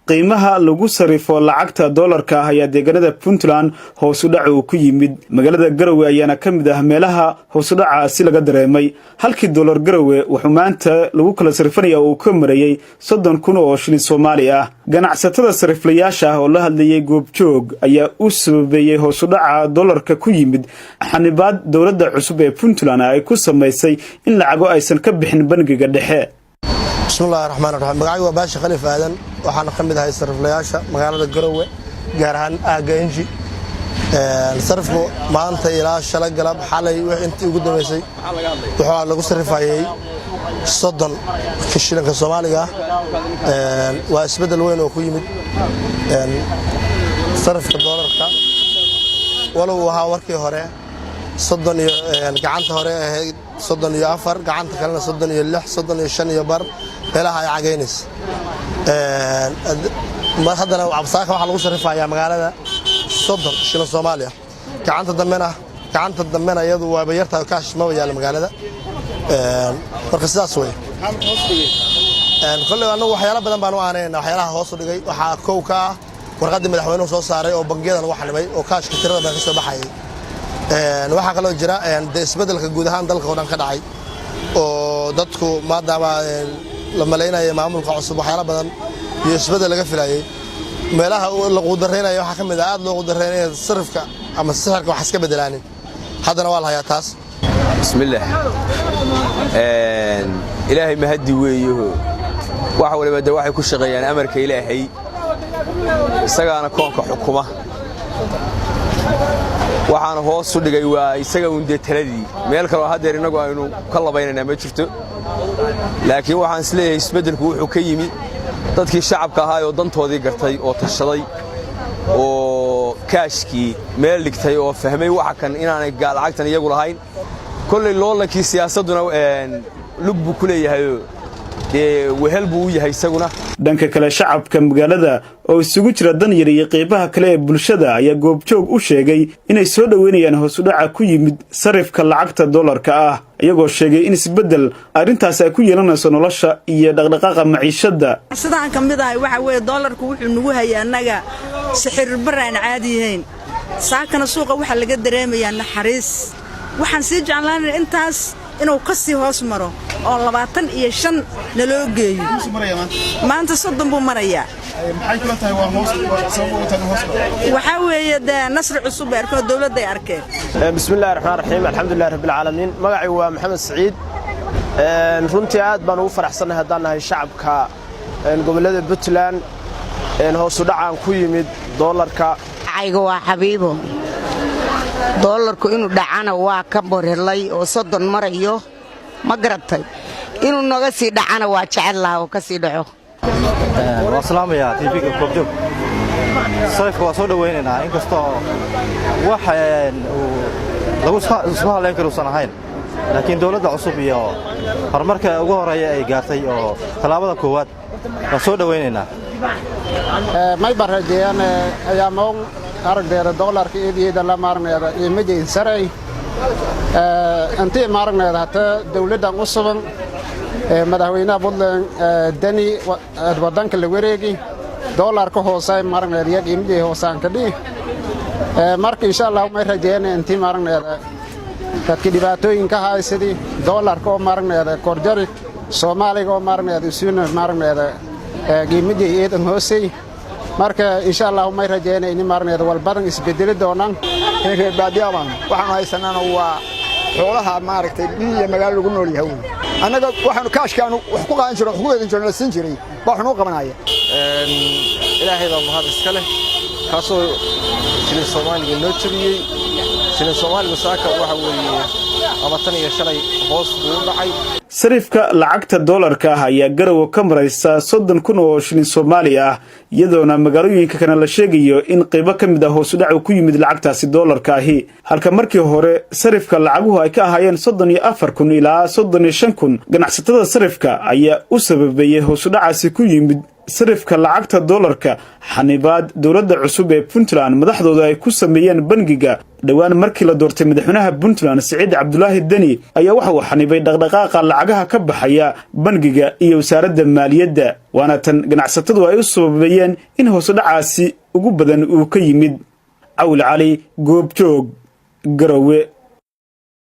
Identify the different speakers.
Speaker 1: qiimaha lagu sarifo lacagta dollarka ayaa deegaanada Puntland hoos u dhac ku yimid magaalada Garowe ayaana kamid ah meelaha hoos u dhaca si laga dareemay halkii dollar Garowe wuxuu maanta lagu kala sarifanayaa oo ka marayay 30,000 oo shilin Soomaali ah ganacsatada sariflayaasha oo la hadlayay goobjoog ayaa u sababeeyay hoos u dhaca dollarka ku yimid xanibaad dawladda cusub ee Puntland ay ku sameysay in lacago aysan ka bixin bangiga dhexe
Speaker 2: بسم الله الرحمن الرحيم magacaygu waa Baashi Khaliif Aadan waxaan ka mid ahay sariflayaasha magaalada Garowe gaar ahaan aaganji sarifku maanta ilaa shalay galab xalay wixii intii ugu dambeysay waxa lagu sarifayay 30 shilinka Soomaaliga waa isbedel weyn oo ku yimid sarifka dollarka walow waxa warkii hore 30 iyo gacanta hore ahayd 34 gacanta kalena 36 35 iyo bar meelaha ay cageynayso mar haddana absaaka waxa lagu sarifayaa magaalada 30 shilin Soomaaliya gacanta dambena iyadu waa bayarta kaash ma yaala magaalada marka sidaas way kullu anagu waxyaalo badan baan u aaneynaa waxyaalaha hoos u dhigay waxa koow ka warqadda madaxweynuhu soo saaray oo bangiyada lagu xanibay oo kaashka tirada baa ka soo baxay waxa kale oo jira isbedelka guud ahaan dalka oo dhan ka dhacay oo dadku maadaama la maleynaayo maamulka cusub waxyaalo badan iyo isbedel laga filayay meelaha lagu dareenayo waxa kamid ah aad loogu dareenayo sarifka ama sixirka wax iska bedelaan haddana waa la hayaa taas
Speaker 3: bismillaah ilaahay mahadi weeyo waxa waliba waxay ku shaqeeyaan amarka ilaahay isagaana koonka xukuma waxaan hoos u dhigay waa isaga undee taladii meel kale oo hadeer inagu aynu ka labaynayna ma jirto laakiin waxaan isleeyahay isbedelku wuxuu ka yimi dadkii shacabka ahaa oo dantoodii gartay oo tashaday oo kaashkii meel dhigtay oo fahmay waxa kan inaanay lacagtan iyagu lahayn kullay loolankii siyaasaduna lug buu ku leeyahay wehel buu yahay isaguna
Speaker 1: dhanka kale shacabka magaalada oo isugu jira dan yar iyo qeybaha kale ee bulshada ayaa goobjoog u sheegay inay soo dhaweynayaan hoos u dhaca ku yimid sarifka lacagta dollarka ah iyagoo sheegay in isbedel arintaas ay ku yeelanayso nolosha iyo dhaqdhaqaaqa maciishada
Speaker 4: sidaan kamid ah waxa weeye dollarku wuxuu nagu hayaa anaga sixir baraan caadi yahayn saakana suuqa waxa laga dareemayaa naxariis waxaan si jeclaanahay intaas inuu ka sii hoos maro oo 25 naloo geeyo maanta 30 buu marayaa maxay kula tahay waa hoos sabab tan hoos waxa weeye nasr cusub arko dawladda ay arkeen
Speaker 5: bismillaahir rahmaanir rahiim alxamdulillahi rabbil caalamiin magacay waa maxamed saciid runtii aad baan ugu faraxsanahay haddaan nahay shacabka gobolada Puntland hoos u dhacaan ku yimid dollarka
Speaker 6: ayga waa xabiibo dollarku inuu dhacana waa ka borelay oo 30 marayo ma garatay inuu naga sii dhacana waa jecel lahaa oo ka sii dhaco
Speaker 7: waa salaamaya TV-ga koobjoog sarifka waa soo dhaweynayna inkastoo waxaan lagu isma haleyn karo sanahayn laakiin dawladda cusub iyo horumarka ugu horeeya ay gaartay oo talaabada koowaad waa soo dhaweynayna
Speaker 8: may barajeen ayaamo aragdeeda dollarka iyada la maarneeda imajin saray antii maarneeda hata dawladdan u suban madaxweynaha Puntland dani wadanka la wareegi dollarka hoosay maarneeda iyag imajin hoosaan ka dhig marka insha Allah may rajeen antii maarneeda dadka dhibaatooyinka haysadii dollarka oo maarneeda korjari Soomaaliga oo maarneeda isuuna maarneeda qiimadii eedan hoosay marka insha Allah may rajeynaa in maarneeda wal badan isbedeli doonaan
Speaker 9: reer baadiyaman waxaan haysanaa waa xoolaha maaragtay iyo magaalo lagu nool yahay anaga waxaanu kaashkaanu wax ku qaadan jirnay wax ku weedin jirnay sin jiray waxaan u qabanaya
Speaker 5: ilaahay baa mahad iska leh kaasoo shilin Soomaaliga loo tiriyay shilin Soomaaliga saaka waxa weeye ama tan iyo shalay hoos buu dhacay
Speaker 1: sarifka lacagta dollarka ah ayaa Garowe ka maraysa 30,000 oo shilin Soomaali ah iyadoona magaalooyinka kana la sheegayo in qaybo kamid ah hoos u dhac ku yimid lacagtaasi dollarka ahi halka markii hore sarifka lacaguhu ay ka ahaayeen 34,000 ilaa 35,000 ganacsatada sarifka ayaa u sababayay hoos u dhacaasi ku yimid sarifka lacagta doolarka xanibaad dowladda cusub ee Puntland madaxdooda ay ku sameeyeen bangiga dhawaan markii la doortay madaxweynaha Puntland Siciid Cabdulaahi Dani ayaa waxa uu xanibay dhaqdhaqaaqa lacagaha ka baxaya bangiga iyo wasaaradda maaliyadda waana tan ganacsatadu ay u sababayeen in hoos u dhacaasi ugu badan uu ka yimid Cawl Cali Goobjoog Garowe.